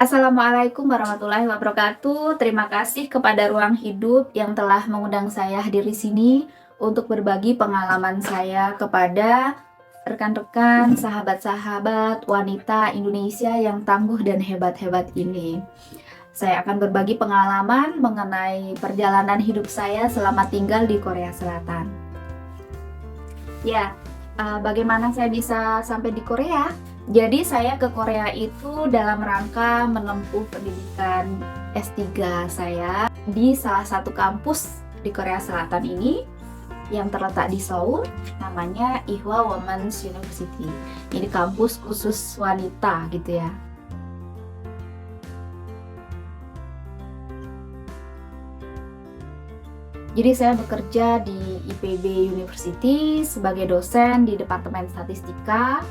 Assalamualaikum warahmatullahi wabarakatuh. Terima kasih kepada Ruang Hidup yang telah mengundang saya hadir di sini untuk berbagi pengalaman saya kepada rekan-rekan, sahabat-sahabat wanita Indonesia yang tangguh dan hebat-hebat ini. Saya akan berbagi pengalaman mengenai perjalanan hidup saya selama tinggal di Korea Selatan. Ya, bagaimana saya bisa sampai di Korea? Jadi saya ke Korea itu dalam rangka menempuh pendidikan S3 saya di salah satu kampus di Korea Selatan ini yang terletak di Seoul, namanya Ewha Women's University. Ini kampus khusus wanita gitu ya. Jadi saya bekerja di IPB University sebagai dosen di Departemen Statistika,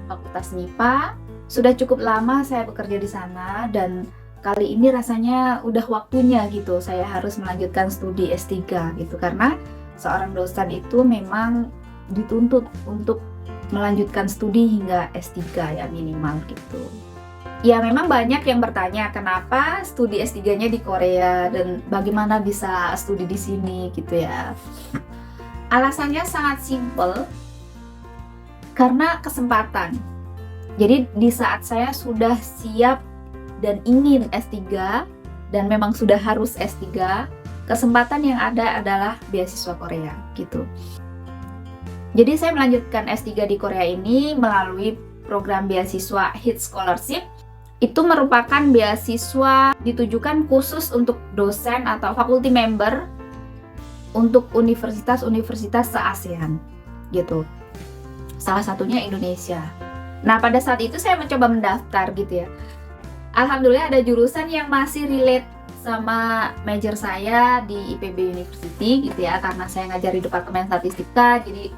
Fakultas MIPA. Sudah cukup lama saya bekerja di sana dan kali ini rasanya udah waktunya gitu saya harus melanjutkan studi S3 gitu, karena seorang dosen itu memang dituntut untuk melanjutkan studi hingga S3 ya minimal gitu. Ya memang banyak yang bertanya kenapa studi S3-nya di Korea dan bagaimana bisa studi di sini gitu ya. Alasannya sangat simpel, karena kesempatan. Jadi di saat saya sudah siap dan ingin S3 dan memang sudah harus S3, kesempatan yang ada adalah beasiswa Korea gitu. Jadi saya melanjutkan S3 di Korea ini melalui program beasiswa HIT Scholarship. Itu merupakan beasiswa ditujukan khusus untuk dosen atau faculty member untuk universitas-universitas se-ASEAN gitu. Salah satunya Indonesia. Nah, pada saat itu saya mencoba mendaftar gitu ya. Alhamdulillah ada jurusan yang masih relate sama major saya di IPB University gitu ya, karena saya ngajar di Departemen Statistika, jadi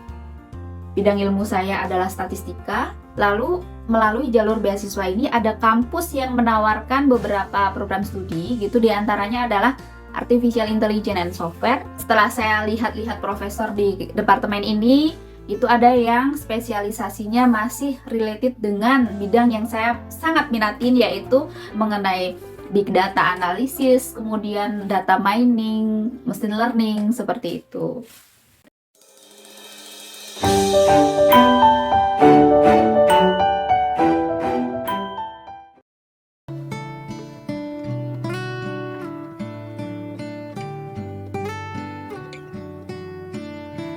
bidang ilmu saya adalah statistika. Lalu melalui jalur beasiswa ini ada kampus yang menawarkan beberapa program studi gitu, diantaranya adalah Artificial Intelligence and Software. Setelah saya lihat-lihat profesor di departemen ini, itu ada yang spesialisasinya masih related dengan bidang yang saya sangat minatin, yaitu mengenai big data analysis, kemudian data mining, machine learning, seperti itu.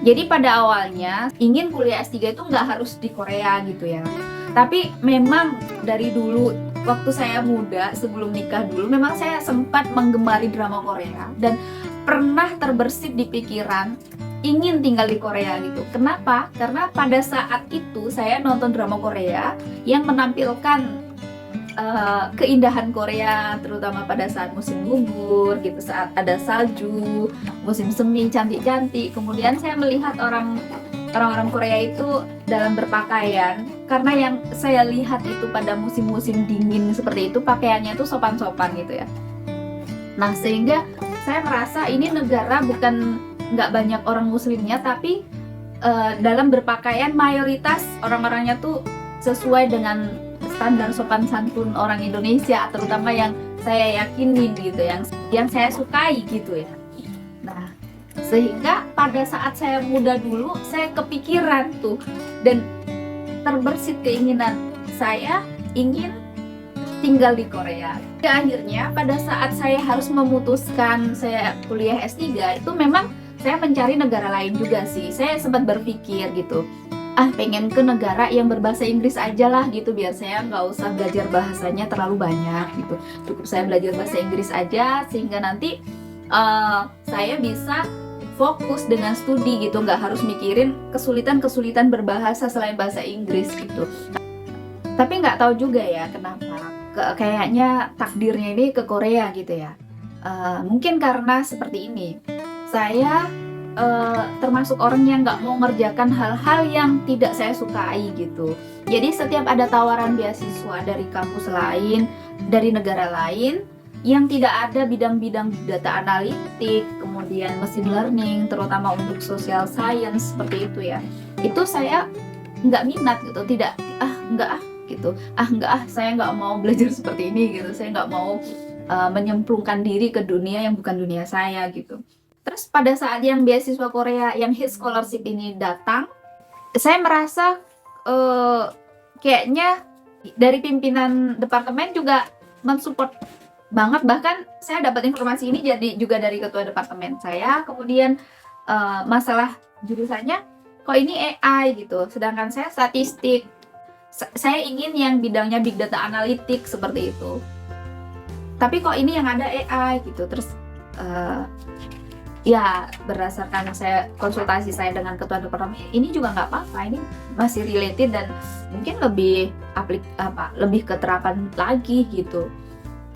Jadi pada awalnya ingin kuliah S3 itu nggak harus di Korea gitu ya. Tapi memang dari dulu, waktu saya muda sebelum nikah dulu, memang saya sempat menggemari drama Korea dan pernah terbersit di pikiran ingin tinggal di Korea gitu. Kenapa? Karena pada saat itu saya nonton drama Korea yang menampilkan keindahan Korea, terutama pada saat musim gugur gitu, saat ada salju, musim semi cantik-cantik. Kemudian saya melihat orang-orang Korea itu dalam berpakaian, karena yang saya lihat itu pada musim-musim dingin seperti itu pakaiannya itu sopan-sopan gitu ya. Nah, sehingga saya merasa ini negara bukan nggak banyak orang muslimnya, tapi dalam berpakaian mayoritas orang-orangnya tuh sesuai dengan standar sopan santun orang Indonesia, terutama yang saya yakinin gitu, yang saya sukai gitu ya. Nah, sehingga pada saat saya muda dulu, saya kepikiran tuh dan terbersit keinginan saya ingin tinggal di Korea. Akhirnya pada saat saya harus memutuskan saya kuliah S3, itu memang saya mencari negara lain juga sih. Saya sempat berpikir gitu, pengen ke negara yang berbahasa Inggris aja lah gitu, biar saya nggak usah belajar bahasanya terlalu banyak gitu. Cukup saya belajar bahasa Inggris aja sehingga nanti saya bisa fokus dengan studi gitu, nggak harus mikirin kesulitan-kesulitan berbahasa selain bahasa Inggris gitu. Tapi nggak tahu juga ya kenapa kayaknya takdirnya ini ke Korea gitu ya. Mungkin karena seperti ini, saya termasuk orang yang nggak mau mengerjakan hal-hal yang tidak saya sukai gitu. Jadi setiap ada tawaran beasiswa dari kampus lain, dari negara lain yang tidak ada bidang-bidang data analitik, kemudian machine learning, terutama untuk social science seperti itu ya, itu saya nggak minat gitu, nggak gitu. Saya nggak mau belajar seperti ini gitu, saya nggak mau menyemplungkan diri ke dunia yang bukan dunia saya gitu. Terus pada saat yang beasiswa Korea yang hit scholarship ini datang, saya merasa kayaknya dari pimpinan departemen juga mensupport banget. Bahkan saya dapat informasi ini jadi juga dari ketua departemen saya. Kemudian masalah jurusannya kok ini AI gitu, sedangkan saya statistik. Saya ingin yang bidangnya big data analytics seperti itu, tapi kok ini yang ada AI gitu. Terus ya berdasarkan saya konsultasi saya dengan ketua departemen, ini juga nggak apa-apa, ini masih related dan mungkin lebih keterapan lagi gitu.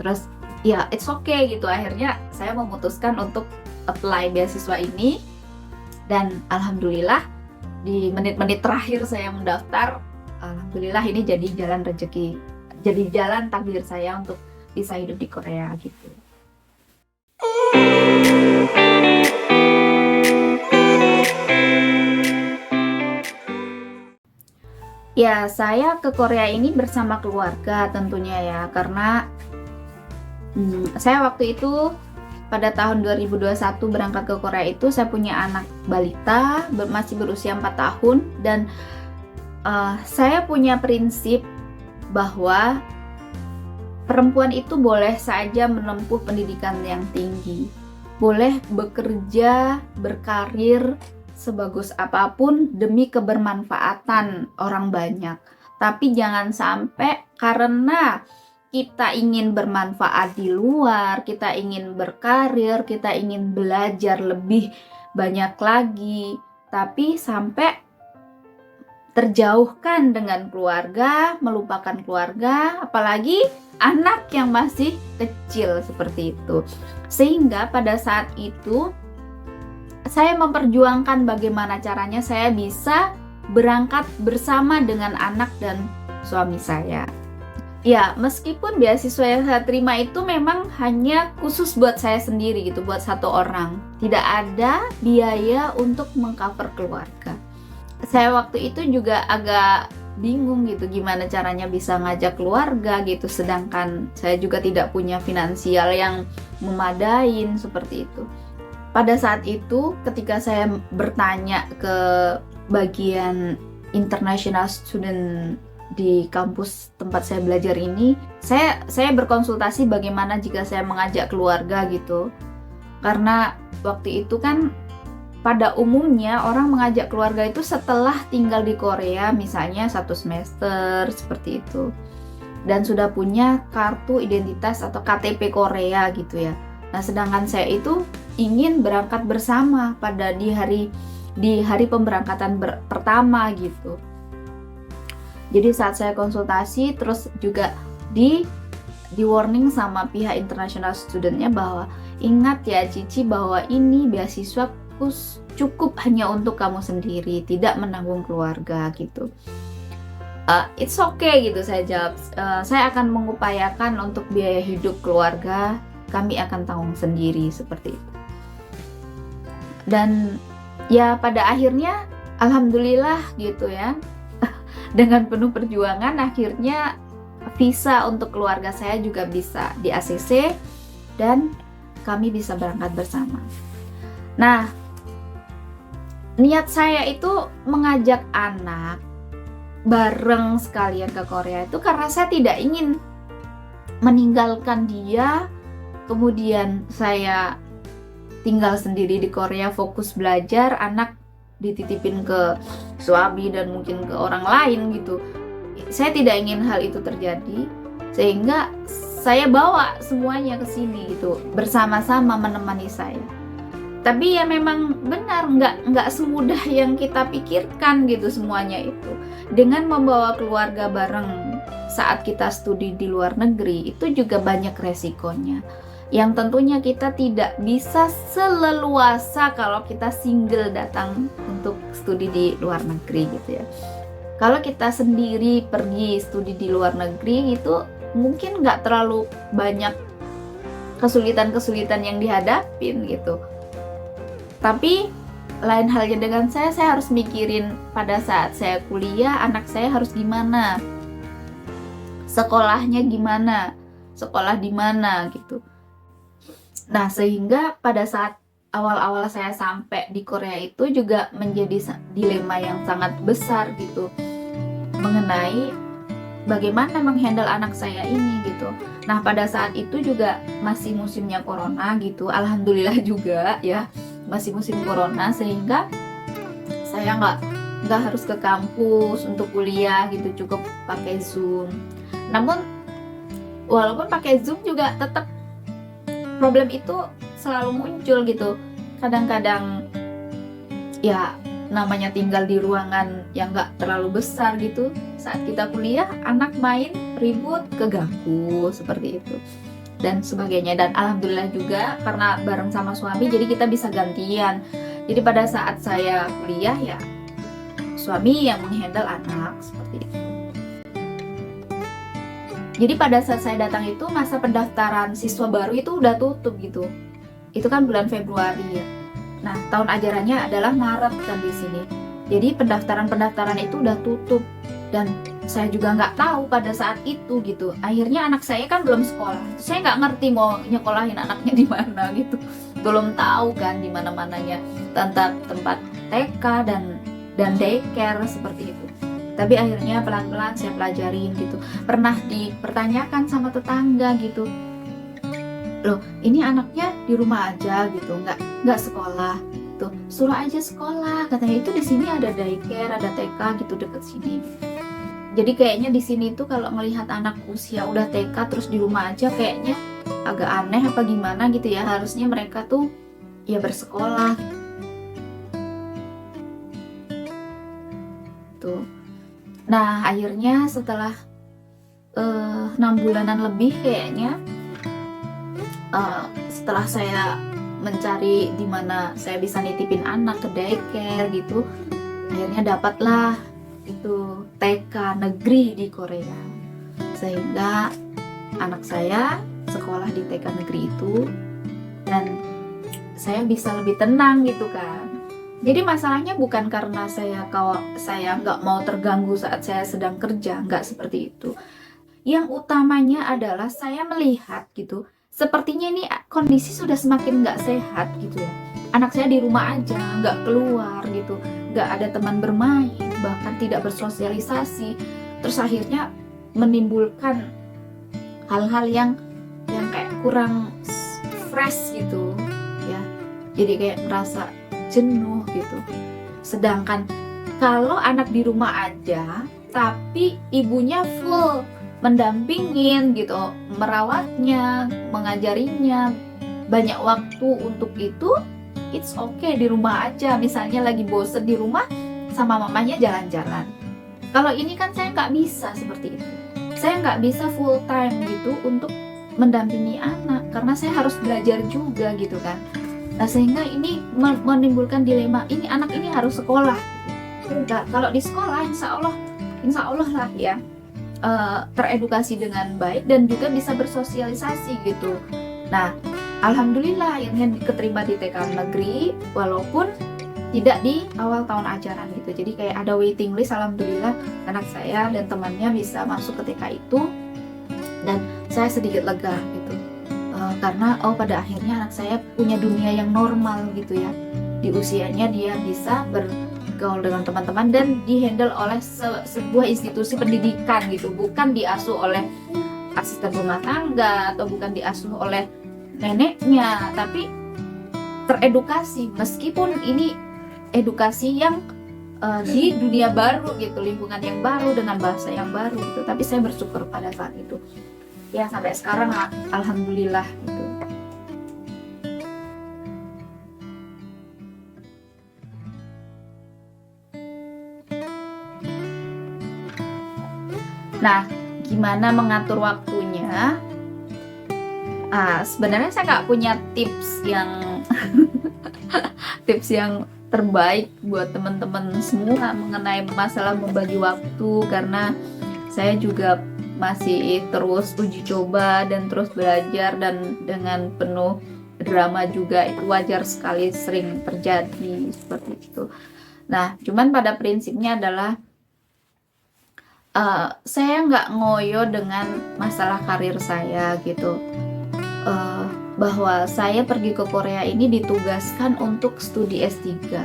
Terus ya it's okay gitu. Akhirnya saya memutuskan untuk apply beasiswa ini, dan alhamdulillah di menit-menit terakhir saya mendaftar, alhamdulillah ini jadi jalan rezeki, jadi jalan takdir saya untuk bisa hidup di Korea gitu. Ya, saya ke Korea ini bersama keluarga tentunya ya, karena saya waktu itu pada tahun 2021 berangkat ke Korea itu saya punya anak balita masih berusia 4 tahun, dan saya punya prinsip bahwa perempuan itu boleh saja menempuh pendidikan yang tinggi, boleh bekerja, berkarir sebagus apapun demi kebermanfaatan orang banyak. Tapi jangan sampai karena kita ingin bermanfaat di luar, kita ingin berkarir, kita ingin belajar lebih banyak lagi, tapi sampai terjauhkan dengan keluarga, melupakan keluarga, apalagi anak yang masih kecil seperti itu. Sehingga pada saat itu saya memperjuangkan bagaimana caranya saya bisa berangkat bersama dengan anak dan suami saya. Ya, meskipun beasiswa yang saya terima itu memang hanya khusus buat saya sendiri gitu, buat satu orang. Tidak ada biaya untuk mengcover keluarga. Saya waktu itu juga agak bingung gitu gimana caranya bisa ngajak keluarga gitu, sedangkan saya juga tidak punya finansial yang memadain seperti itu. Pada saat itu ketika saya bertanya ke bagian international student di kampus tempat saya belajar ini, saya berkonsultasi bagaimana jika saya mengajak keluarga gitu. Karena waktu itu kan pada umumnya orang mengajak keluarga itu setelah tinggal di Korea misalnya 1 semester seperti itu, dan sudah punya kartu identitas atau KTP Korea gitu ya. Nah, sedangkan saya itu ingin berangkat bersama pada di hari pemberangkatan pertama gitu. Jadi saat saya konsultasi terus juga di warning sama pihak international studentnya bahwa ingat ya Cici, bahwa ini beasiswa cukup hanya untuk kamu sendiri, tidak menanggung keluarga gitu. It's okay gitu saya jawab. Saya akan mengupayakan untuk biaya hidup keluarga, kami akan tanggung sendiri seperti itu. Dan ya pada akhirnya alhamdulillah gitu ya, dengan penuh perjuangan akhirnya visa untuk keluarga saya juga bisa di ACC dan kami bisa berangkat bersama. Nah, niat saya itu mengajak anak bareng sekalian ke Korea itu karena saya tidak ingin meninggalkan dia, kemudian saya tinggal sendiri di Korea fokus belajar, anak dititipin ke suami dan mungkin ke orang lain gitu. Saya tidak ingin hal itu terjadi, sehingga saya bawa semuanya ke sini gitu, bersama-sama menemani saya. Tapi ya memang benar, nggak semudah yang kita pikirkan gitu semuanya itu. Dengan membawa keluarga bareng saat kita studi di luar negeri itu juga banyak resikonya, yang tentunya kita tidak bisa seleluasa kalau kita single datang untuk studi di luar negeri gitu ya. Kalau kita sendiri pergi studi di luar negeri itu mungkin nggak terlalu banyak kesulitan-kesulitan yang dihadapin gitu. Tapi lain halnya dengan saya harus mikirin pada saat saya kuliah, anak saya harus gimana. sekolahnya gimana, sekolah di mana gitu. Nah, sehingga pada saat awal-awal saya sampai di Korea itu juga menjadi dilema yang sangat besar gitu, mengenai bagaimana menghandle anak saya ini gitu. Nah, pada saat itu juga masih musimnya corona gitu, alhamdulillah juga ya, masih musim corona, sehingga saya nggak harus ke kampus untuk kuliah gitu, cukup pakai Zoom. Namun walaupun pakai Zoom juga tetap problem itu selalu muncul gitu. Kadang-kadang ya namanya tinggal di ruangan yang nggak terlalu besar gitu, saat kita kuliah anak main ribut keganggu seperti itu dan sebagainya. Dan alhamdulillah juga karena bareng sama suami jadi kita bisa gantian. Jadi pada saat saya kuliah ya suami yang menghandle anak seperti itu. Jadi pada saat saya datang itu masa pendaftaran siswa baru itu udah tutup gitu. Itu kan bulan Februari ya. Nah, tahun ajarannya adalah Maret kan di sini. Jadi pendaftaran itu udah tutup dan saya juga nggak tahu pada saat itu gitu. Akhirnya anak saya kan belum sekolah. Saya nggak ngerti mau nyekolahin anaknya di mana gitu. Belum tahu kan di mana-mananya tempat TK dan daycare seperti itu. Tapi akhirnya pelan-pelan saya pelajarin gitu. Pernah dipertanyakan sama tetangga gitu, loh ini anaknya di rumah aja gitu, nggak sekolah tuh, suruh aja sekolah katanya, itu di sini ada daycare, ada TK gitu deket sini. Jadi kayaknya di sini tuh kalau melihat anak usia udah TK terus di rumah aja kayaknya agak aneh apa gimana gitu ya. Harusnya mereka tuh ya bersekolah tuh. Nah, akhirnya setelah 6 bulanan lebih kayaknya, setelah saya mencari di mana saya bisa nitipin anak ke daycare gitu, akhirnya dapatlah itu TK negeri di Korea. Sehingga anak saya sekolah di TK negeri itu dan saya bisa lebih tenang gitu kan. Jadi masalahnya bukan karena saya nggak mau terganggu saat saya sedang kerja, nggak seperti itu. Yang utamanya adalah saya melihat gitu, sepertinya ini kondisi sudah semakin nggak sehat gitu ya. Anak saya di rumah aja, nggak keluar gitu, nggak ada teman bermain, bahkan tidak bersosialisasi. Terus akhirnya menimbulkan hal-hal yang kayak kurang fresh gitu ya. Jadi kayak merasa jenuh gitu. Sedangkan kalau anak di rumah aja tapi ibunya full mendampingin gitu, merawatnya, mengajarinya, banyak waktu untuk itu, it's okay di rumah aja. Misalnya lagi bosen di rumah sama mamanya jalan-jalan. Kalau ini kan saya nggak bisa seperti itu. Saya nggak bisa full time gitu untuk mendampingi anak karena saya harus belajar juga gitu kan. Nah, sehingga ini menimbulkan dilema, ini anak ini harus sekolah. Nah, kalau di sekolah insya Allah lah ya, teredukasi dengan baik dan juga bisa bersosialisasi gitu. Nah, alhamdulillah akhirnya keterima di TK negeri walaupun tidak di awal tahun ajaran gitu. Jadi kayak ada waiting list, alhamdulillah anak saya dan temannya bisa masuk ke TK itu dan saya sedikit lega gitu. Karena pada akhirnya anak saya punya dunia yang normal gitu ya. Di usianya dia bisa bergaul dengan teman-teman dan dihandle oleh sebuah institusi pendidikan gitu, bukan diasuh oleh asisten rumah tangga atau bukan diasuh oleh neneknya, tapi teredukasi meskipun ini edukasi yang di dunia baru gitu, lingkungan yang baru dengan bahasa yang baru gitu. Tapi saya bersyukur pada saat itu. Ya sampai sekarang alhamdulillah gitu. Nah, gimana mengatur waktunya? Sebenarnya saya nggak punya tips yang tips yang terbaik buat teman-teman semua mengenai masalah membagi waktu, karena saya juga masih terus uji coba dan terus belajar, dan dengan penuh drama juga, itu wajar sekali sering terjadi seperti itu. Nah, cuman pada prinsipnya adalah Saya nggak ngoyo dengan masalah karir saya gitu. Eh, bahwa saya pergi ke Korea ini ditugaskan untuk studi S3.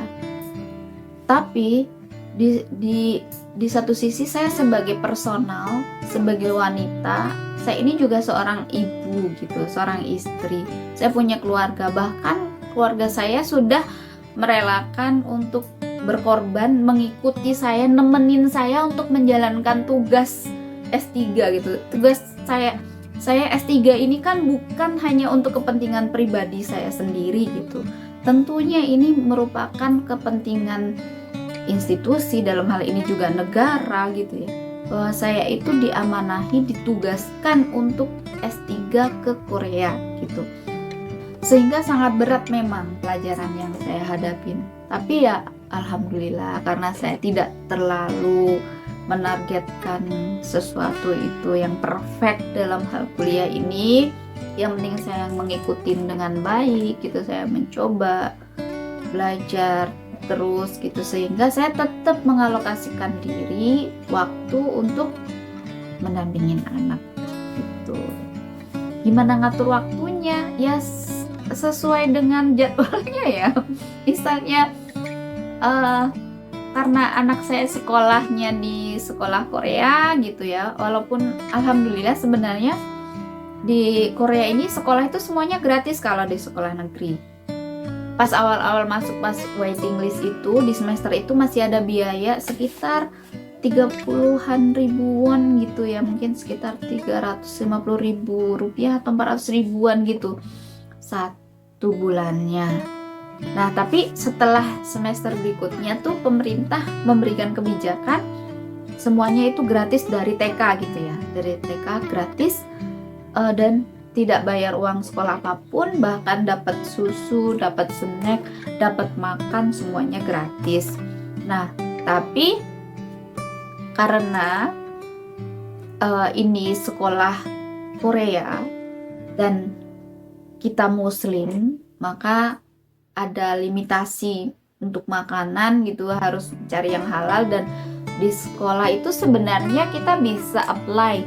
Tapi di satu sisi saya sebagai personal, sebagai wanita, saya ini juga seorang ibu gitu, seorang istri. Saya punya keluarga, bahkan keluarga saya sudah merelakan untuk berkorban mengikuti saya, nemenin saya untuk menjalankan tugas S3 gitu. Tugas saya S3 ini kan bukan hanya untuk kepentingan pribadi saya sendiri gitu. Tentunya ini merupakan kepentingan institusi, dalam hal ini juga negara gitu ya. Bahwa saya itu diamanahi, ditugaskan untuk S3 ke Korea gitu. Sehingga sangat berat memang pelajaran yang saya hadapin. Tapi ya alhamdulillah, karena saya tidak terlalu menargetkan sesuatu itu yang perfect dalam hal kuliah ini. Yang penting saya mengikuti dengan baik gitu, saya mencoba belajar terus gitu, sehingga saya tetap mengalokasikan diri waktu untuk mendampingin anak gitu. Gimana ngatur waktunya? Ya sesuai dengan jadwalnya ya. Misalnya karena anak saya sekolahnya di sekolah Korea gitu ya, walaupun alhamdulillah sebenarnya di Korea ini sekolah itu semuanya gratis kalau di sekolah negeri. Pas awal-awal masuk, pas waiting list itu di semester itu masih ada biaya sekitar 30-an ribuan gitu ya, mungkin sekitar 350 ribu rupiah atau 400 ribuan gitu satu bulannya. Nah, tapi setelah semester berikutnya tuh pemerintah memberikan kebijakan semuanya itu gratis dari TK gitu ya, dari TK gratis, dan tidak bayar uang sekolah apapun, bahkan dapat susu, dapat snack, dapat makan, semuanya gratis. Nah, tapi karena ini sekolah Korea dan kita Muslim, maka ada limitasi untuk makanan gitu, harus cari yang halal. Dan di sekolah itu sebenarnya kita bisa apply,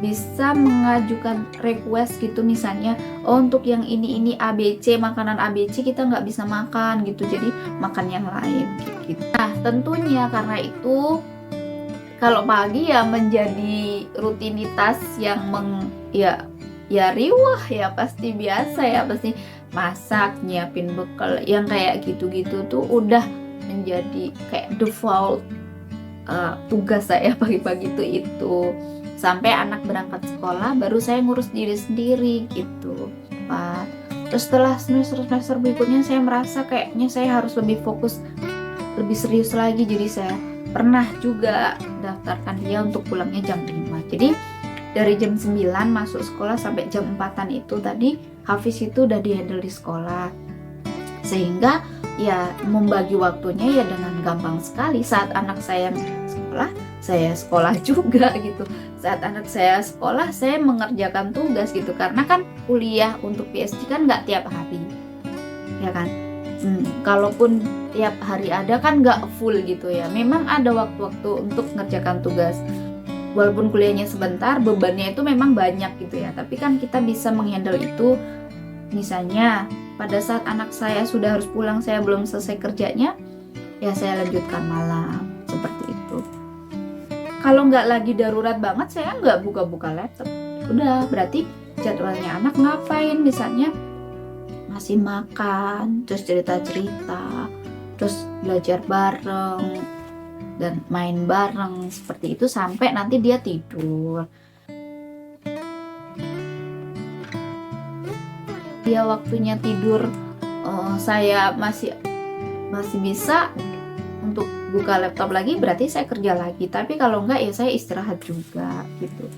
bisa mengajukan request gitu, misalnya untuk yang ini ABC, makanan ABC kita nggak bisa makan gitu, jadi makan yang lain gitu. Nah, tentunya karena itu kalau pagi ya menjadi rutinitas yang ya riwah ya, pasti biasa ya, pasti masak, nyiapin bekal yang kayak gitu-gitu tuh udah menjadi kayak default tugas saya pagi-pagi itu. Sampai anak berangkat sekolah baru saya ngurus diri sendiri gitu. Terus setelah semester berikutnya saya merasa kayaknya saya harus lebih fokus, lebih serius lagi. Jadi saya pernah juga daftarkan dia untuk pulangnya jam 5. Jadi dari jam 9 masuk sekolah sampai jam 4-an itu tadi Hafiz itu udah di-handle di sekolah. Sehingga ya membagi waktunya ya dengan gampang sekali. Saat anak saya sekolah, saya sekolah juga gitu. Saat anak saya sekolah, saya mengerjakan tugas gitu. Karena kan kuliah untuk PhD kan nggak tiap hari, ya kan. Kalaupun tiap hari ada kan nggak full gitu ya. Memang ada waktu-waktu untuk mengerjakan tugas. Walaupun kuliahnya sebentar, bebannya itu memang banyak gitu ya. Tapi kan kita bisa menghandle itu. Misalnya pada saat anak saya sudah harus pulang, saya belum selesai kerjanya, ya saya lanjutkan malam, seperti itu. Kalau nggak lagi darurat banget, saya nggak buka-buka laptop. Udah, berarti jadwalnya anak ngapain, misalnya masih makan, terus cerita-cerita, terus belajar bareng, dan main bareng, seperti itu sampai nanti dia tidur. Dia waktunya tidur, saya masih bisa untuk buka laptop lagi, berarti saya kerja lagi. Tapi kalau enggak ya saya istirahat juga gitu.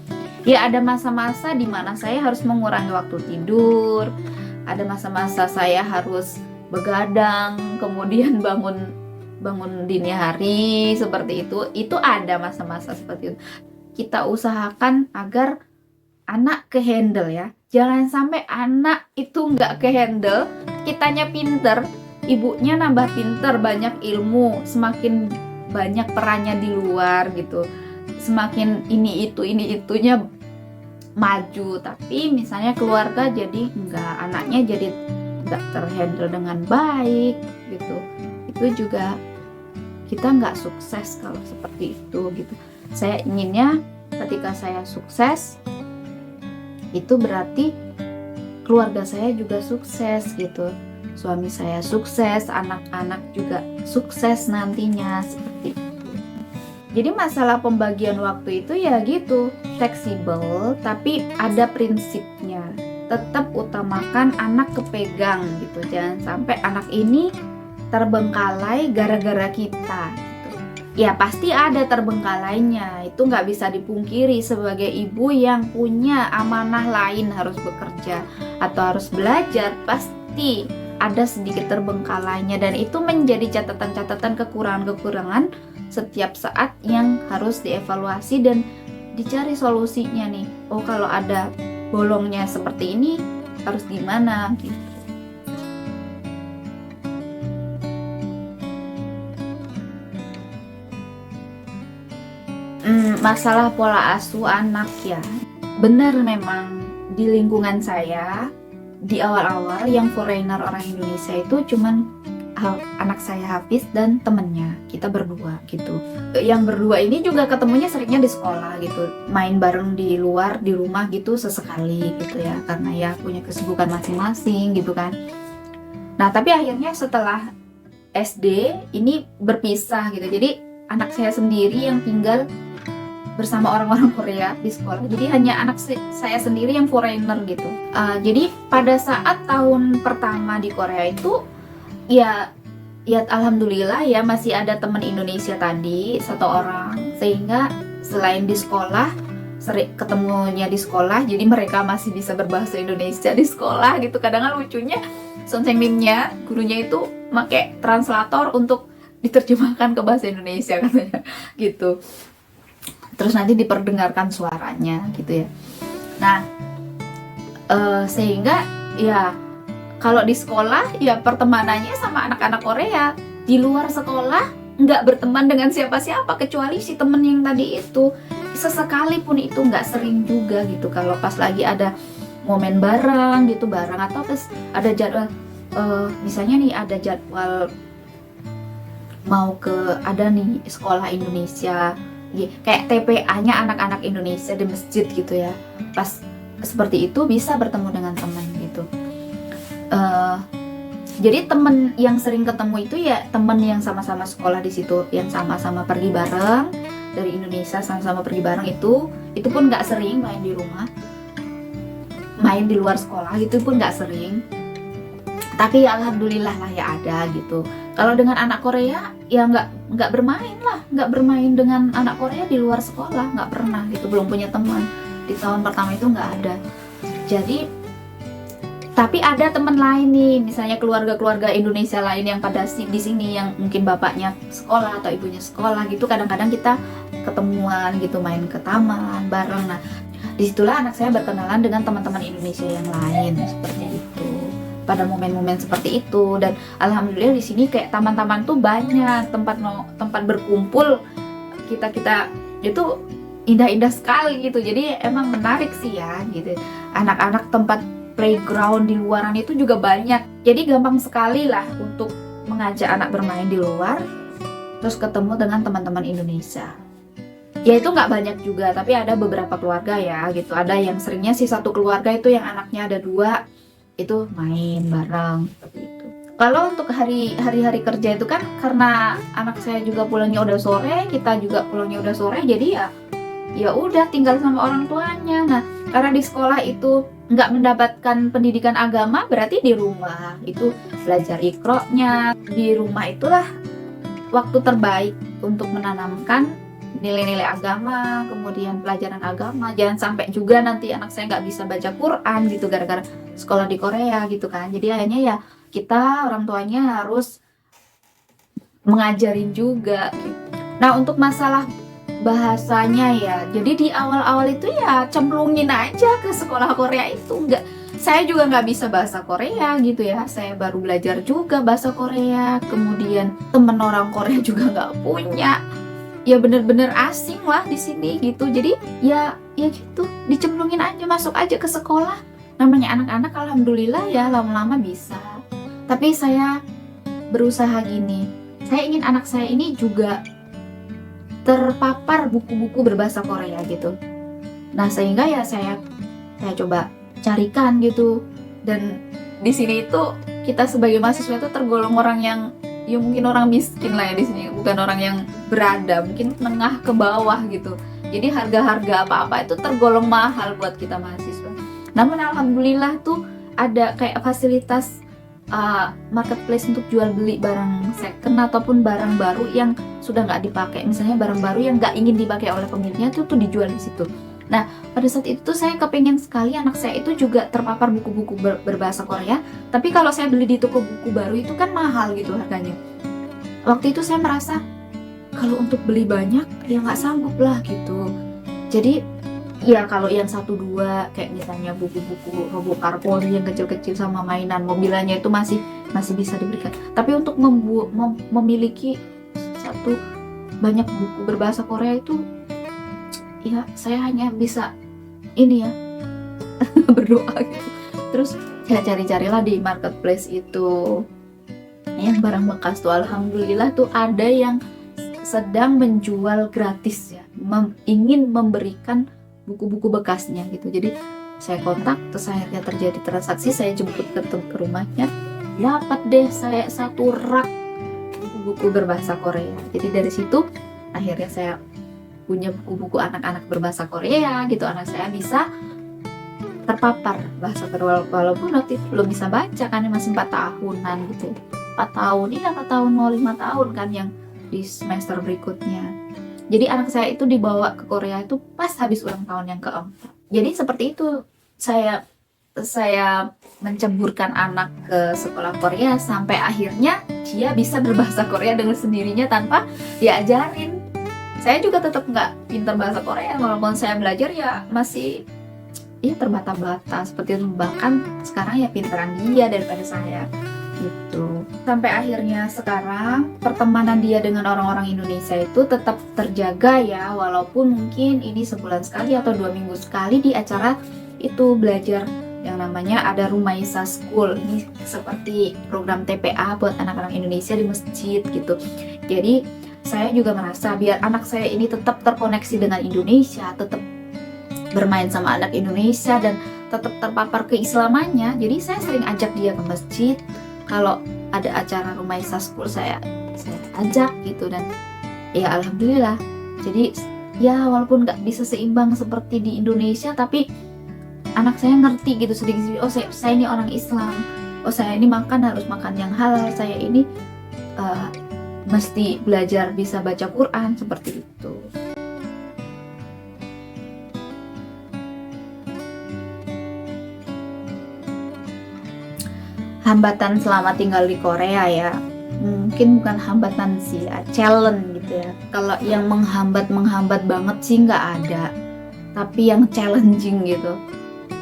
Ya ada masa-masa di mana saya harus mengurangi waktu tidur, ada masa-masa saya harus begadang, kemudian bangun dini hari, seperti itu. Itu ada masa-masa seperti itu. Kita usahakan agar anak ke-handle ya. Jangan sampai anak itu nggak ke-handle, kitanya pinter, ibunya nambah pinter, banyak ilmu, semakin banyak perannya di luar gitu. semakin ini itunya maju, tapi misalnya keluarga jadi enggak, anaknya jadi enggak terhandle dengan baik gitu, itu juga kita nggak sukses kalau seperti itu gitu. Saya inginnya ketika saya sukses itu berarti keluarga saya juga sukses gitu, suami saya sukses, anak-anak juga sukses nantinya, seperti itu. Jadi masalah pembagian waktu itu ya gitu, fleksibel tapi ada prinsipnya. Tetap utamakan anak kepegang gitu. Jangan sampai anak ini terbengkalai gara-gara kita gitu. Ya pasti ada terbengkalainya, itu nggak bisa dipungkiri. Sebagai ibu yang punya amanah lain, harus bekerja atau harus belajar, pasti ada sedikit terbengkalainya, dan itu menjadi catatan-catatan kekurangan-kekurangan setiap saat yang harus dievaluasi dan dicari solusinya nih. Oh, kalau ada bolongnya seperti ini harus gimana gitu. Masalah pola asuh anak ya, benar memang di lingkungan saya di awal-awal yang foreigner orang Indonesia itu cuman anak saya Hafiz dan temennya, kita berdua gitu. Yang berdua ini juga ketemunya seringnya di sekolah gitu, main bareng di luar, di rumah gitu sesekali gitu ya, karena ya punya kesibukan masing-masing gitu kan. Nah tapi akhirnya setelah SD ini berpisah gitu, jadi anak saya sendiri yang tinggal bersama orang-orang Korea di sekolah, jadi hanya anak saya sendiri yang foreigner gitu. Jadi pada saat tahun pertama di Korea itu ya alhamdulillah ya masih ada teman Indonesia tadi satu orang, sehingga selain di sekolah sering ketemunya di sekolah, jadi mereka masih bisa berbahasa Indonesia di sekolah gitu. Kadang lucunya Sonsengmimnya gurunya itu pakai translator untuk diterjemahkan ke bahasa Indonesia katanya gitu, terus nanti diperdengarkan suaranya gitu ya. Nah sehingga ya kalau di sekolah ya pertemanannya sama anak-anak Korea, di luar sekolah nggak berteman dengan siapa-siapa kecuali si temen yang tadi itu. Sesekali pun itu, nggak sering juga gitu. Kalau pas lagi ada momen bareng gitu, bareng atau pas ada jadwal, misalnya nih ada jadwal mau ke ada nih sekolah Indonesia, kayak TPA-nya anak-anak Indonesia di masjid gitu ya. Pas seperti itu bisa bertemu dengan teman gitu. Jadi temen yang sering ketemu itu ya temen yang sama-sama sekolah di situ, yang sama-sama pergi bareng dari Indonesia, sama-sama pergi bareng itu pun nggak sering main di rumah, main di luar sekolah itu pun nggak sering. Tapi alhamdulillah lah ya ada gitu. Kalau dengan anak Korea ya nggak bermain dengan anak Korea di luar sekolah, nggak pernah gitu, belum punya teman. Di tahun pertama itu nggak ada. Jadi tapi ada teman lain nih, misalnya keluarga-keluarga Indonesia lain yang pada di sini, yang mungkin bapaknya sekolah atau ibunya sekolah gitu, kadang-kadang kita ketemuan gitu, main ke taman bareng. Nah, disitulah anak saya berkenalan dengan teman-teman Indonesia yang lain seperti itu. Pada momen-momen seperti itu, dan alhamdulillah di sini kayak taman-taman tuh banyak tempat berkumpul kita itu indah-indah sekali gitu. Jadi emang menarik sih ya gitu. Anak-anak tempat playground di luaran itu juga banyak, jadi gampang sekali lah untuk mengajak anak bermain di luar terus ketemu dengan teman-teman Indonesia. Ya itu nggak banyak juga, tapi ada beberapa keluarga ya gitu. Ada yang seringnya sih satu keluarga itu yang anaknya ada 2 itu main bareng seperti itu. Kalau untuk hari-hari kerja itu kan karena anak saya juga pulangnya udah sore, kita juga pulangnya udah sore, jadi ya udah tinggal sama orang tuanya. Nah karena di sekolah itu nggak mendapatkan pendidikan agama, berarti di rumah itu belajar Iqra-nya. Di rumah itulah waktu terbaik untuk menanamkan nilai-nilai agama, kemudian pelajaran agama. Jangan sampai juga nanti anak saya nggak bisa baca Quran gitu gara-gara sekolah di Korea gitu kan. Jadi akhirnya ya kita orang tuanya harus mengajarin juga gitu. Nah untuk masalah bahasanya ya, jadi di awal-awal itu ya cemplungin aja ke sekolah Korea itu. Enggak, saya juga nggak bisa bahasa Korea gitu ya, saya baru belajar juga bahasa Korea, kemudian temen orang Korea juga nggak punya. ya bener-bener asing lah di sini gitu. Jadi ya gitu, dicemplungin aja, masuk aja ke sekolah. Namanya anak-anak, alhamdulillah ya lama-lama bisa. Tapi saya berusaha gini, saya ingin anak saya ini juga terpapar buku-buku berbahasa Korea gitu. Nah sehingga ya saya coba carikan gitu. Dan di sini itu kita sebagai mahasiswa itu tergolong orang yang ya mungkin orang miskin lah ya di sini, bukan orang yang berada, mungkin menengah ke bawah gitu. Jadi harga-harga apa-apa itu tergolong mahal buat kita mahasiswa. Namun alhamdulillah tuh ada kayak fasilitas marketplace untuk jual beli barang second ataupun barang baru yang sudah nggak dipakai. Misalnya barang baru yang nggak ingin dipakai oleh pemiliknya tuh dijual di situ. Nah pada saat itu saya kepengen sekali anak saya itu juga terpapar buku-buku berbahasa Korea. Tapi kalau saya beli di toko buku baru itu kan mahal gitu harganya. Waktu itu saya merasa kalau untuk beli banyak ya nggak sanggup lah gitu. Jadi ya kalau yang 1-2 kayak misalnya buku-buku Robokar Polri yang kecil-kecil sama mainan mobilannya itu masih bisa diberikan. Tapi untuk memiliki banyak buku berbahasa Korea itu ya saya hanya bisa ini ya berdoa gitu. Terus ya cari-carilah di marketplace itu yang barang bekas tuh, alhamdulillah tuh ada yang sedang menjual gratis ya, ingin memberikan buku-buku bekasnya gitu. Jadi saya kontak, terus akhirnya terjadi transaksi, saya jemput ke rumahnya, dapat deh saya 1 rak buku-buku berbahasa Korea. Jadi dari situ akhirnya saya punya buku-buku anak-anak berbahasa Korea gitu. Anak saya bisa terpapar bahasa Korea walaupun waktu itu belum bisa baca kan, masih 4 tahunan gitu. 4 tahun, iya 4 tahun mau 5 tahun kan yang di semester berikutnya. Jadi anak saya itu dibawa ke Korea itu pas habis ulang tahun yang ke-4. Jadi seperti itu saya menceburkan anak ke sekolah Korea sampai akhirnya dia bisa berbahasa Korea dengan sendirinya tanpa diajarin. Saya juga tetap nggak pintar bahasa Korea, walaupun saya belajar ya masih ya terbata-bata seperti itu. Bahkan sekarang ya pintaran dia daripada saya gitu. Sampai akhirnya sekarang pertemanan dia dengan orang-orang Indonesia itu tetap terjaga ya, walaupun mungkin ini sebulan sekali atau 2 minggu sekali di acara itu belajar yang namanya ada Rumaisa School. Ini seperti program TPA buat anak-anak Indonesia di masjid gitu. Jadi saya juga merasa biar anak saya ini tetap terkoneksi dengan Indonesia, tetap bermain sama anak Indonesia dan tetap terpapar keislamannya. Jadi saya sering ajak dia ke masjid. Kalau ada acara Rumaisa School saya ajak gitu, dan ya alhamdulillah. Jadi ya walaupun nggak bisa seimbang seperti di Indonesia, tapi anak saya ngerti gitu sedikit. Oh saya ini orang Islam. Oh saya ini harus makan yang halal. Saya ini mesti belajar bisa baca Quran seperti itu. Hambatan selama tinggal di Korea ya, mungkin bukan hambatan sih ya, challenge gitu ya. Kalau yang menghambat banget sih nggak ada, tapi yang challenging gitu,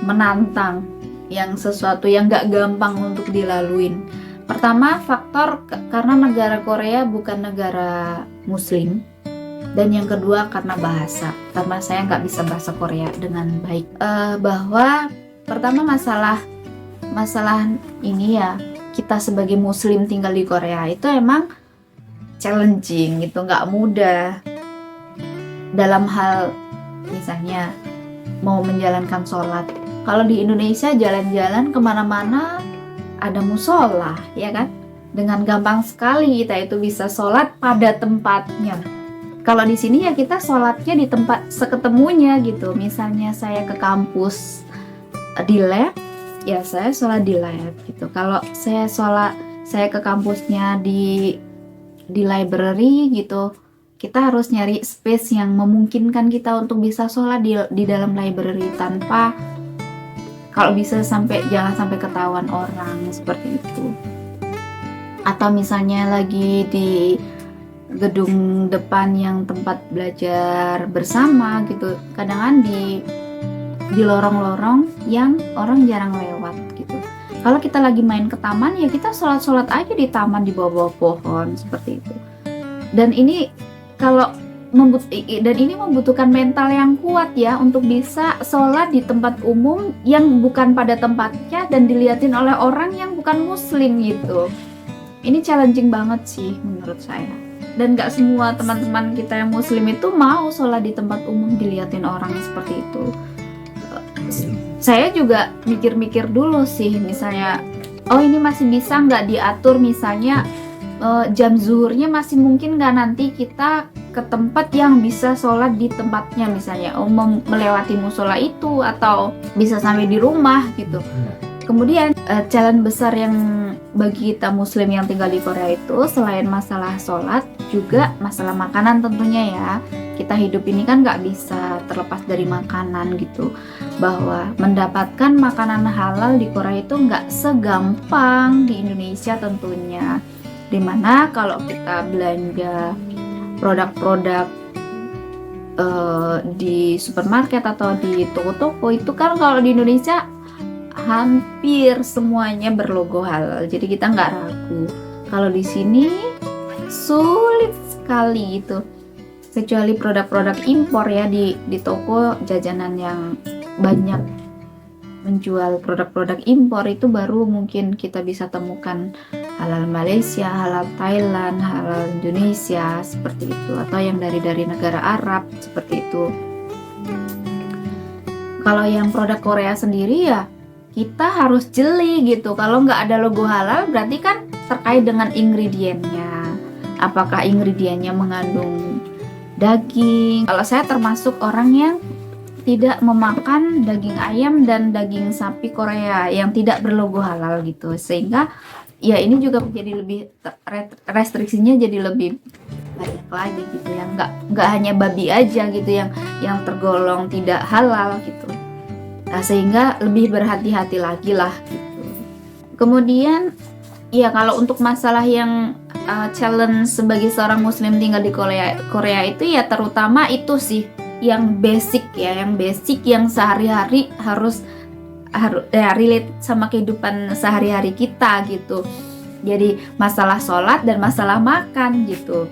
menantang, yang sesuatu yang nggak gampang untuk dilaluin. Pertama faktor karena negara Korea bukan negara Muslim, dan yang kedua karena bahasa, karena saya nggak bisa bahasa Korea dengan baik. Bahwa pertama masalah ini ya, kita sebagai Muslim tinggal di Korea itu emang challenging gitu, nggak mudah dalam hal misalnya mau menjalankan sholat. Kalau di Indonesia jalan-jalan kemana-mana ada musola ya kan, dengan gampang sekali kita itu bisa sholat pada tempatnya. Kalau di sini ya kita sholatnya di tempat seketemunya gitu. Misalnya saya ke kampus di lab, ya saya sholat di lab gitu. Kalau saya ke kampusnya di library gitu, kita harus nyari space yang memungkinkan kita untuk bisa sholat di dalam library tanpa, kalau bisa jangan sampai ketahuan orang seperti itu. Atau misalnya lagi di gedung depan yang tempat belajar bersama gitu, kadang kan di lorong-lorong yang orang jarang lewat gitu. Kalau kita lagi main ke taman ya kita sholat aja di taman di bawah pohon seperti itu. Dan ini kalau dan ini membutuhkan mental yang kuat ya untuk bisa sholat di tempat umum yang bukan pada tempatnya dan dilihatin oleh orang yang bukan muslim gitu. Ini challenging banget sih menurut saya. Dan gak semua teman-teman kita yang muslim itu mau sholat di tempat umum dilihatin orang seperti itu. Saya juga mikir-mikir dulu sih, misalnya oh ini masih bisa nggak diatur, misalnya jam zuhurnya masih mungkin nggak nanti kita ke tempat yang bisa sholat di tempatnya, misalnya melewati musola itu atau bisa sampai di rumah gitu. Kemudian challenge besar yang bagi kita muslim yang tinggal di Korea itu selain masalah sholat juga masalah makanan tentunya ya. Kita hidup ini kan nggak bisa terlepas dari makanan gitu, bahwa mendapatkan makanan halal di Korea itu nggak segampang di Indonesia tentunya, dimana kalau kita belanja produk-produk di supermarket atau di toko-toko itu kan kalau di Indonesia hampir semuanya berlogo halal, jadi kita nggak ragu. Kalau di sini sulit sekali itu, kecuali produk-produk impor ya, di toko jajanan yang banyak menjual produk-produk impor itu baru mungkin kita bisa temukan halal Malaysia, halal Thailand, halal Indonesia seperti itu, atau yang dari negara Arab seperti itu. Kalau yang produk Korea sendiri ya kita harus jeli gitu. Kalau nggak ada logo halal berarti kan terkait dengan ingredientnya, apakah ingredientnya mengandung daging. Kalau saya termasuk orang yang tidak memakan daging ayam dan daging sapi Korea yang tidak berlogo halal gitu, sehingga ya ini juga menjadi lebih restriksinya jadi lebih banyak lagi gitu ya, nggak hanya babi aja gitu yang tergolong tidak halal gitu. Nah, sehingga lebih berhati-hati lagi lah gitu. Kemudian ya kalau untuk masalah yang challenge sebagai seorang muslim tinggal di Korea itu ya terutama itu sih yang basic ya, yang sehari-hari harus relate sama kehidupan sehari-hari kita gitu. Jadi masalah sholat dan masalah makan gitu.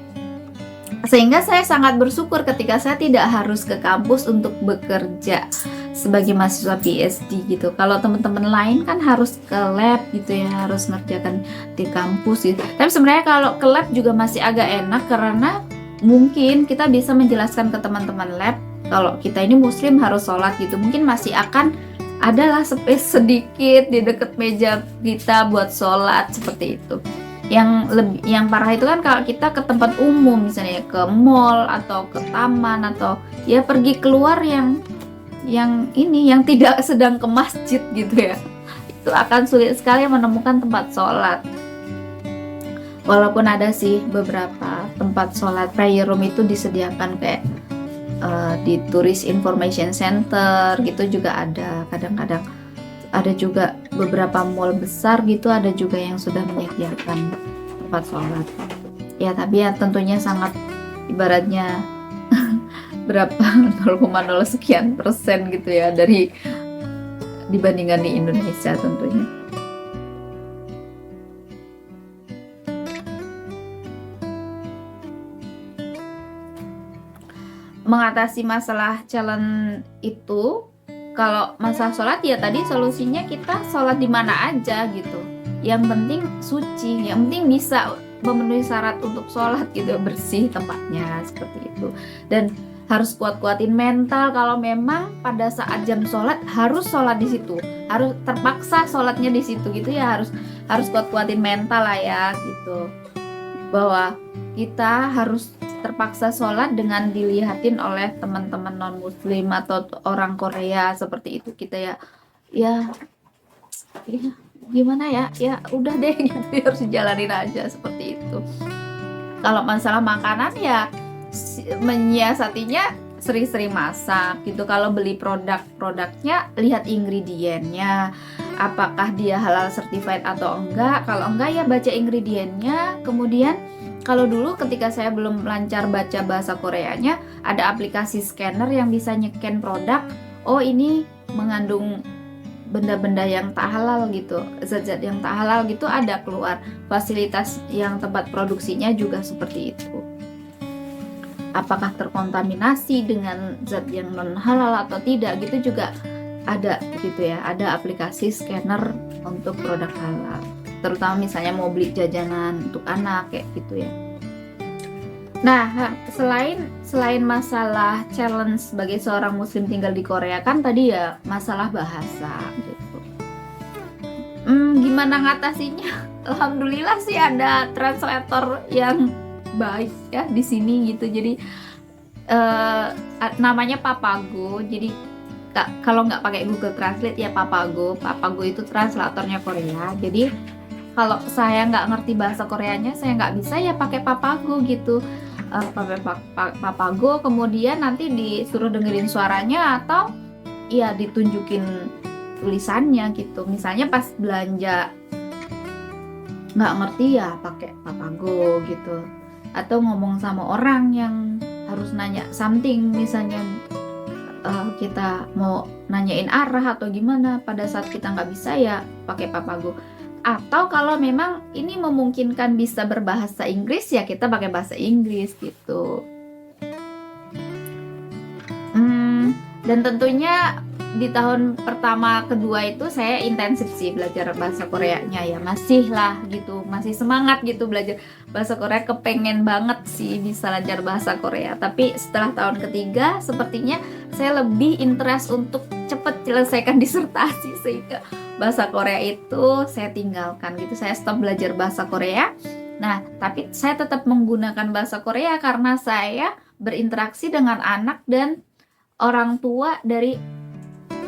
Sehingga saya sangat bersyukur ketika saya tidak harus ke kampus untuk bekerja sebagai mahasiswa PhD gitu. Kalau teman-teman lain kan harus ke lab gitu ya, harus ngerjakan di kampus gitu. Tapi sebenarnya kalau ke lab juga masih agak enak karena mungkin kita bisa menjelaskan ke teman-teman lab kalau kita ini muslim harus sholat gitu. Mungkin masih akan adalah space sedikit di dekat meja kita buat sholat seperti itu. Yang parah itu kan kalau kita ke tempat umum, misalnya ke mall atau ke taman atau ya pergi keluar yang tidak sedang ke masjid gitu ya, itu akan sulit sekali menemukan tempat sholat. Walaupun ada sih beberapa tempat sholat prayer room itu disediakan kayak di Tourist Information Center gitu juga ada, kadang-kadang ada juga beberapa mall besar gitu, ada juga yang sudah menyediakan tempat sholat ya, tapi ya tentunya sangat ibaratnya berapa 0,0 sekian persen gitu ya dari dibandingkan di Indonesia tentunya. Mengatasi masalah challenge itu, kalau masalah sholat ya tadi solusinya kita sholat di mana aja gitu. Yang penting suci, yang penting bisa memenuhi syarat untuk sholat gitu, bersih tempatnya seperti itu. Dan harus kuat-kuatin mental kalau memang pada saat jam sholat harus sholat di situ, harus terpaksa sholatnya di situ gitu ya, harus kuat-kuatin mental lah ya gitu, bahwa kita harus terpaksa sholat dengan dilihatin oleh teman-teman non muslim atau orang Korea seperti itu. Kita ya gimana ya udah deh gitu, harus jalanin aja seperti itu. Kalau masalah makanan ya menyiasatinya sering-sering masak gitu. Kalau beli produknya lihat ingredientnya, apakah dia halal certified atau enggak. Kalau enggak ya baca ingredientnya. Kemudian kalau dulu ketika saya belum lancar baca bahasa Koreanya, ada aplikasi scanner yang bisa nyeken produk, oh ini mengandung benda-benda yang tak halal gitu, zat-zat yang tak halal gitu, ada keluar. Fasilitas yang tempat produksinya juga seperti itu. apakah terkontaminasi dengan zat yang non halal atau tidak gitu juga ada gitu ya, ada aplikasi scanner untuk produk halal, terutama misalnya mau beli jajanan untuk anak kayak gitu ya. Nah, selain masalah challenge sebagai seorang muslim tinggal di Korea, kan tadi ya masalah bahasa gitu. Gimana ngatasinya? Alhamdulillah sih ada translator yang baik ya di sini gitu. Jadi namanya Papago. Jadi kalau nggak pakai Google Translate ya Papago. Papago itu translatornya Korea. Jadi kalau saya nggak ngerti bahasa Koreanya, saya nggak bisa ya pakai Papago gitu. Pakai Papago, kemudian nanti disuruh dengerin suaranya atau ya ditunjukin tulisannya gitu. Misalnya pas belanja nggak ngerti ya pakai Papago gitu. Atau ngomong sama orang yang harus nanya something, misalnya kita mau nanyain arah atau gimana, pada saat kita nggak bisa ya pakai Papago. Atau kalau memang ini memungkinkan bisa berbahasa Inggris ya kita pakai bahasa Inggris gitu. Dan tentunya di tahun pertama kedua itu saya intensif sih belajar bahasa Koreanya ya, masih lah gitu, masih semangat gitu belajar bahasa Korea, kepengen banget sih bisa belajar bahasa Korea. Tapi setelah tahun ketiga sepertinya saya lebih interest untuk cepet selesaikan disertasi, sehingga bahasa Korea itu saya tinggalkan gitu, saya stop belajar bahasa Korea. Nah, tapi saya tetap menggunakan bahasa Korea karena saya berinteraksi dengan anak dan orang tua dari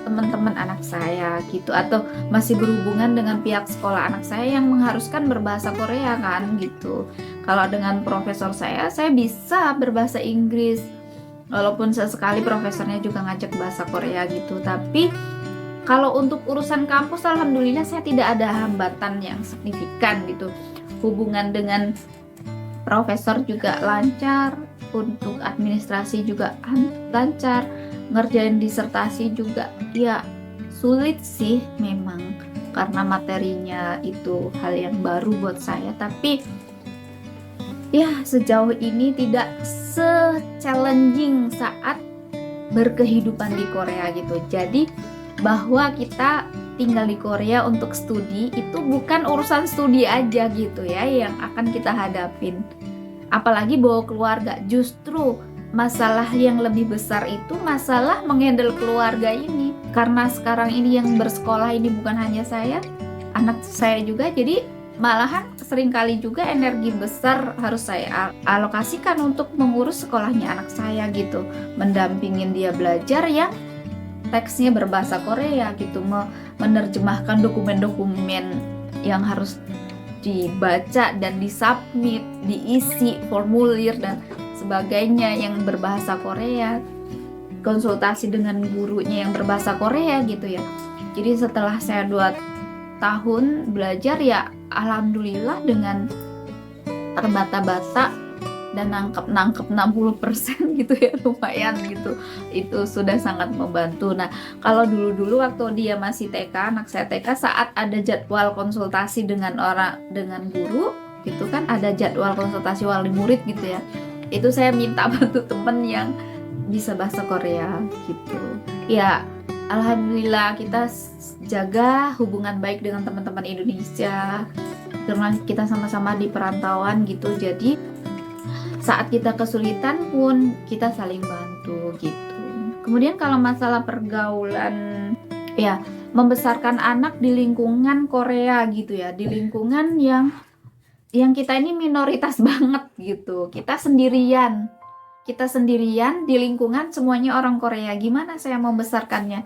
teman-teman anak saya gitu, atau masih berhubungan dengan pihak sekolah anak saya yang mengharuskan berbahasa Korea kan gitu. Kalau dengan profesor saya bisa berbahasa Inggris, walaupun sesekali profesornya juga ngajak bahasa Korea gitu. Tapi kalau untuk urusan kampus, alhamdulillah saya tidak ada hambatan yang signifikan gitu. Hubungan dengan profesor juga lancar, untuk administrasi juga lancar, ngerjain disertasi juga ya sulit sih memang karena materinya itu hal yang baru buat saya. Tapi ya sejauh ini tidak se-challenging saat berkehidupan di Korea gitu. Jadi bahwa kita tinggal di Korea untuk studi itu bukan urusan studi aja gitu ya yang akan kita hadapin, apalagi bawa keluarga. Justru masalah yang lebih besar itu masalah menghandle keluarga ini, karena sekarang ini yang bersekolah ini bukan hanya saya, anak saya juga. Jadi malahan seringkali juga energi besar harus saya alokasikan untuk mengurus sekolahnya anak saya gitu, mendampingin dia belajar ya teksnya berbahasa Korea gitu, menerjemahkan dokumen-dokumen yang harus dibaca dan disubmit, diisi formulir dan sebagainya yang berbahasa Korea, konsultasi dengan gurunya yang berbahasa Korea gitu ya. Jadi setelah saya 2 tahun belajar ya alhamdulillah dengan terbata-bata dan nangkep 60% gitu ya, lumayan gitu. Itu sudah sangat membantu. Nah, kalau dulu-dulu waktu dia masih TK, anak saya TK, saat ada jadwal konsultasi dengan guru gitu kan, ada jadwal konsultasi wali murid gitu ya, itu saya minta bantu temen yang bisa bahasa Korea gitu. Ya alhamdulillah kita jaga hubungan baik dengan teman-teman Indonesia karena kita sama-sama di perantauan gitu. Jadi saat kita kesulitan pun kita saling bantu gitu. Kemudian kalau masalah pergaulan ya, membesarkan anak di lingkungan Korea gitu ya, di lingkungan yang kita ini minoritas banget gitu. Kita sendirian di lingkungan semuanya orang Korea. Gimana saya mau membesarkannya?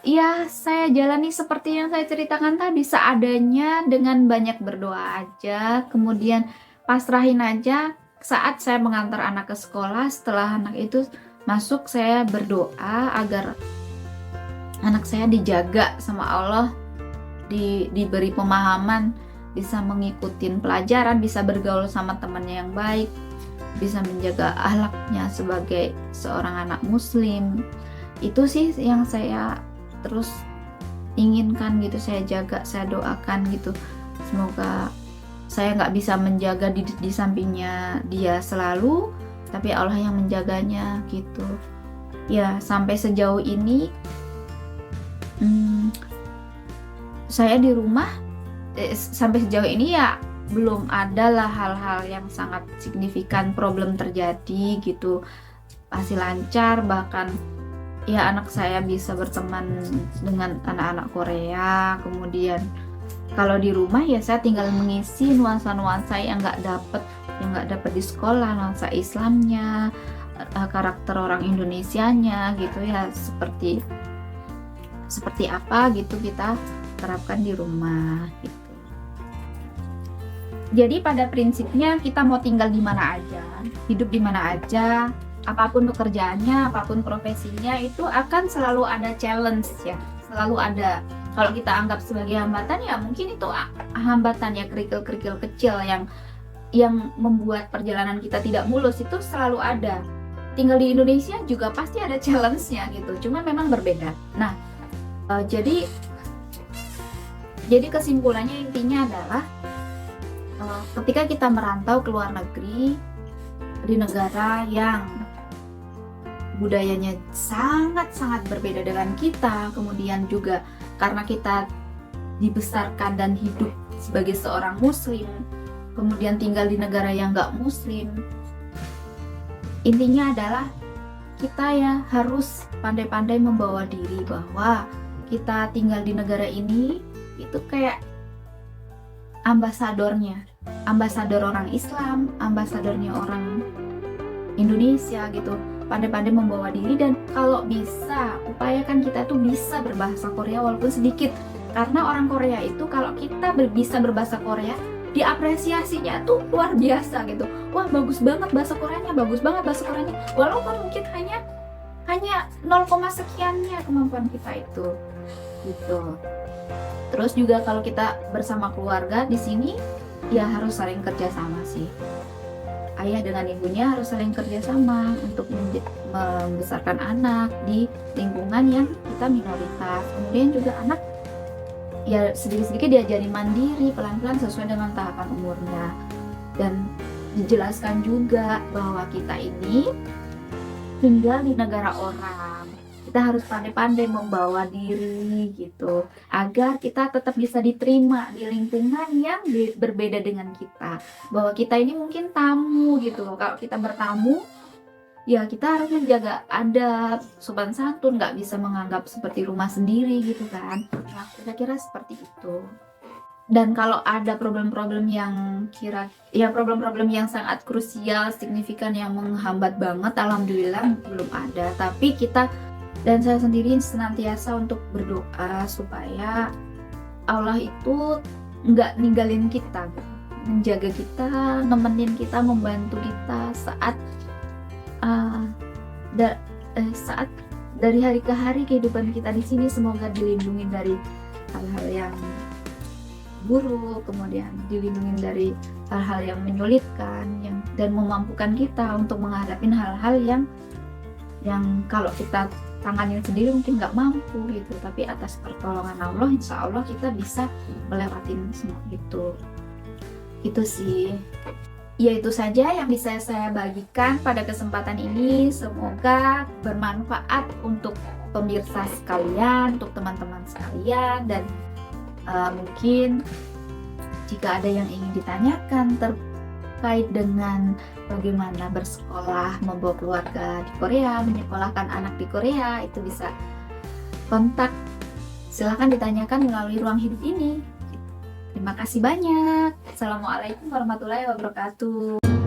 Ya saya jalani seperti yang saya ceritakan tadi, seadanya, dengan banyak berdoa aja, kemudian pasrahin aja. Saat saya mengantar anak ke sekolah, setelah anak itu masuk, saya berdoa agar anak saya dijaga sama Allah, diberi pemahaman, bisa mengikuti pelajaran, bisa bergaul sama temannya yang baik, bisa menjaga akhlaknya sebagai seorang anak muslim. Itu sih yang saya terus inginkan gitu, saya jaga, saya doakan gitu. Semoga saya nggak bisa menjaga di sampingnya dia selalu, tapi Allah yang menjaganya gitu. Ya sampai sejauh ini saya di rumah sampai sejauh ini ya belum ada lah hal-hal yang sangat signifikan problem terjadi gitu, masih lancar. Bahkan ya anak saya bisa berteman dengan anak-anak Korea. Kemudian kalau di rumah ya saya tinggal mengisi nuansa-nuansa yang nggak dapet di sekolah, nuansa Islamnya, karakter orang Indonesianya gitu ya, seperti apa gitu kita terapkan di rumah gitu. Jadi pada prinsipnya kita mau tinggal di mana aja, hidup di mana aja, apapun pekerjaannya, apapun profesinya, itu akan selalu ada challenge ya, selalu ada. Kalau kita anggap sebagai hambatan ya mungkin itu hambatan ya, kerikil-kerikil kecil yang membuat perjalanan kita tidak mulus, itu selalu ada. Tinggal di Indonesia juga pasti ada challenge-nya gitu, cuma memang berbeda. Nah, jadi kesimpulannya intinya adalah ketika kita merantau ke luar negeri di negara yang budayanya sangat-sangat berbeda dengan kita, kemudian juga karena kita dibesarkan dan hidup sebagai seorang muslim, kemudian tinggal di negara yang nggak muslim, intinya adalah kita ya harus pandai-pandai membawa diri bahwa kita tinggal di negara ini itu kayak ambasador orang Islam, ambasadornya orang Indonesia gitu. Pandai-pandai membawa diri, dan kalau bisa upayakan kita tuh bisa berbahasa Korea walaupun sedikit, karena orang Korea itu kalau kita bisa berbahasa Korea diapresiasinya tuh luar biasa gitu. Wah, bagus banget bahasa Koreanya, walaupun mungkin hanya 0, sekiannya kemampuan kita itu gitu. Terus juga kalau kita bersama keluarga di sini ya harus saling kerjasama sih. Ayah dengan ibunya harus saling kerjasama untuk membesarkan anak di lingkungan yang kita minoritas. Kemudian juga anak ya sedikit-sedikit diajarin mandiri pelan-pelan sesuai dengan tahapan umurnya, dan dijelaskan juga bahwa kita ini tinggal di negara orang. Kita harus pandai-pandai membawa diri gitu, agar kita tetap bisa diterima di lingkungan yang berbeda dengan kita. Bahwa kita ini mungkin tamu gitu loh. Kalau kita bertamu, ya kita harus menjaga adab, sopan santun, nggak bisa menganggap seperti rumah sendiri gitu kan. Nah, kira-kira seperti itu. Dan kalau ada problem-problem yang sangat krusial, signifikan, yang menghambat banget, alhamdulillah belum ada. Tapi kita dan saya sendiri senantiasa untuk berdoa supaya Allah itu nggak ninggalin kita, menjaga kita, nemenin kita, membantu kita saat dari hari ke hari kehidupan kita di sini. Semoga dilindungi dari hal-hal yang buruk, kemudian dilindungi dari hal-hal yang menyulitkan, dan memampukan kita untuk menghadapi hal-hal yang kalau kita tanganin sendiri mungkin nggak mampu gitu, tapi atas pertolongan Allah insya Allah kita bisa melewatin semua itu sih. Ya itu saja yang bisa saya bagikan pada kesempatan ini, semoga bermanfaat untuk pemirsa sekalian, untuk teman-teman sekalian, dan mungkin jika ada yang ingin ditanyakan terkait dengan bagaimana bersekolah, membawa keluarga di Korea, menyekolahkan anak di Korea, itu bisa kontak, silahkan ditanyakan melalui ruang hidup ini. Terima kasih banyak. Assalamualaikum warahmatullahi wabarakatuh.